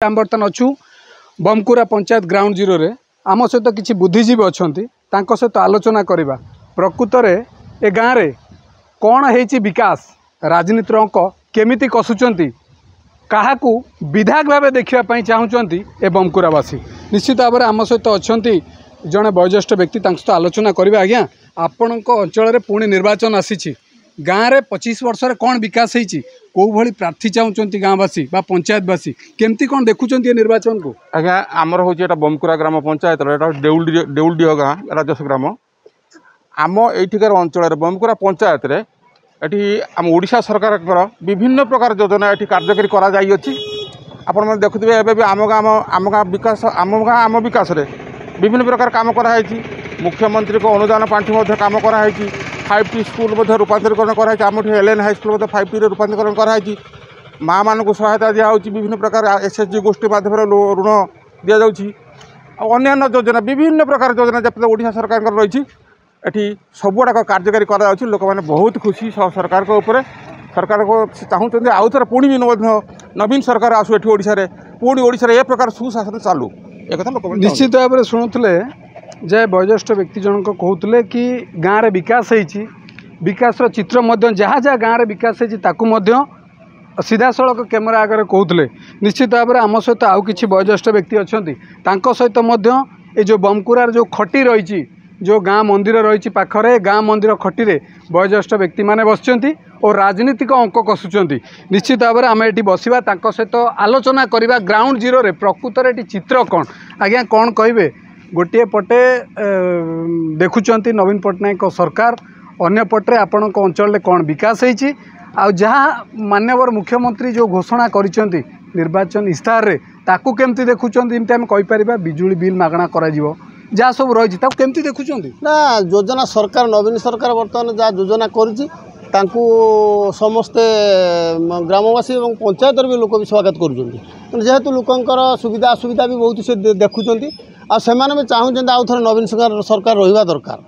आम बर्तमान अच्छु बमकुरा पंचायत ग्राउंड जीरो रे आम सहित किसी बुद्धिजीवी अच्छा सहित आलोचना करवा प्रकृत में ए गाँव में कौन है विकास राजनीतिर अंक केमिति कसुचंती क्या विधायक भाव देखापी चाहूँगी ए बमकुरावासी निश्चित भाव में आम सहित अच्छा जड़े वयोज्येष्ठ व्यक्ति सहित आलोचना करवा। आज्ञा आपण अंचल पुणी निर्वाचन आसी गाँव में 25 वर्ष कौन विकास होती कौ भली प्रार्थी चाहूँगी गाँववासी बा पंचायतवासी केमती कौन देखुं निर्वाचन को? आज्ञा आमर हूँ बमकुरा ग्राम पंचायत देउलडीह गाँ राजस्व ग्राम आम एठिकार अंचल बमकुरा पंचायत रे एटी आम ओडिशा सरकार विभिन्न प्रकार योजना ये कार्यकारी करा आपण देखुए एवं आम गाँ विकास आम विकास रे विभिन्न प्रकार काम कराई मुख्यमंत्री को अनुदान पांठि काम कराई 5T स्कूल रूपांतरीकरण कराई आम एलएन हाई स्कूल 5T रूपांतरीकरण कराई माँ मान सहायता दिखाई विभिन्न प्रकार SHG गोष्ठी माध्यम ऋण दि जाऊँगी अन्य योजना विभिन्न प्रकार योजना जब ओडिशा सरकार रही एटी सबुआड़क कार्यकारी करा लोक मैंने बहुत खुशी सरकार को ऊपर सरकार को चाहूँगी आउ थे पुणी भी नवीन सरकार आसू एटी ओडिशा पुणी ओडिशा ए प्रकार सुशासन चालू एक लोक निश्चित भाव में शुणुले जे वयोज्येष्ठ व्यक्ति जनक कहते कि गाँव में विकास होती विकास चित्र जहाँ जहाँ गाँव में विकास होती सीधा सड़क कैमेरा आगे कहते निश्चित भाव में आम सहित आउ कि वयोज्येष्ठ व्यक्ति अच्छा सहित ये जो बमकुरार जो खटी रही जो गाँ मंदिर रही पाखरे गाँ मंदिर खटी वयोज्येष्ठ व्यक्ति माने बसचंती और राजनीतिक अंक कसुचंती निश्चित भाव में आम ये बसवा सहित आलोचना करवा ग्राउंड जीरो रे प्रकृत में चित्र कौन आज्ञा कौन कहे गोटे पटे देखुंत नवीन पट्टनायक सरकार अन्य पटे आपण अंचल कौन विकास होती आ जहाँ माननीय मुख्यमंत्री जो घोषणा करिसेंती निर्वाचन इस्ताहार रे ताकू केमती देखुंत इमती आम कहीपर बिजुली बिल मागणा करा जहाँ सब रही केमती देखुं ना योजना सरकार नवीन सरकार बर्तमान जहाँ योजना करुँची समस्ते ग्रामवासी और पंचायत भी लोक भी स्वागत कर जेहेतु लोकंर सुविधा असुविधा भी बहुत से देखुं आने भी चाहूँ आउ थे नवीन सरकार रहा दरकार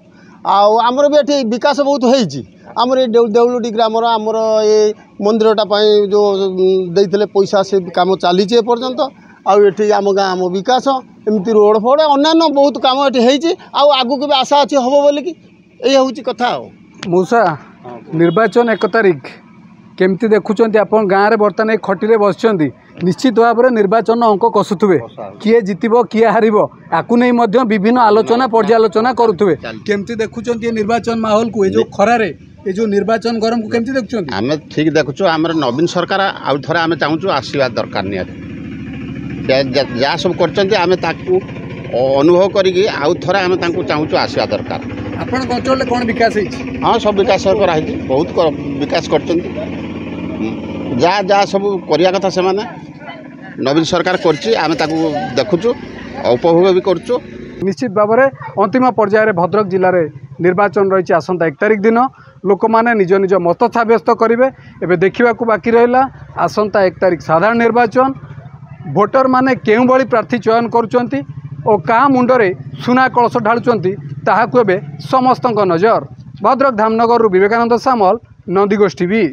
आमर भी ये विकास बहुत होती आमर ये देउलडी ग्रामर आमर ये मंदिरटा जो देते पैसा से काम चली एपर्यंत आठी आम गाँ आम विकास एमती रोड फोड अन्य बहुत काम ये आगू भी आशा अच्छी हम बोलिकी ये हूँ कथा मौसा निर्वाचन 1 तारिख केमती देखुं आप गाँव में बर्तमान खटी बसचंती निश्चित भाव में निर्वाचन अंक कसुवे किए जितब किए हार याकू नहीं विभिन्न आलोचना पर्यालोचना करुवे केमती देखुं निर्वाचन माहौल को जो खरारे ये जो निर्वाचन गरम को केमती देखुं? आम ठीक देखु आम नवीन सरकार आउ थे आम चाहूँ आसवा दरकार निहत जहाँ सब कर अनुभव करी आउ थे आम चाहूँ आसवा दरकार। आपण अंचल कौन विकास हाँ सब विकास कराई बहुत विकास कर जहाँ जहाँ सब करवा कथा से नवीन सरकार करम देखुचु उपभोग भी करुँ। निश्चित भाव में अंतिम पर्यायर भद्रक जिले में निर्वाचन रही आसंता 1 तारिख दिन लोक मैंने निज निज मत सब्यस्त करेंगे एवं देखा बाकी रहा आसंता 1 तारिख साधारण निर्वाचन भोटर माने केउं भली प्रार्थी चयन करुचंती और क्या मुंडरे सुना कलश ढालुचंती ताहाकु एबे समस्तक नजर। भद्रक धामनगर विवेकानंद सामल नंदीगोष्ठी भी।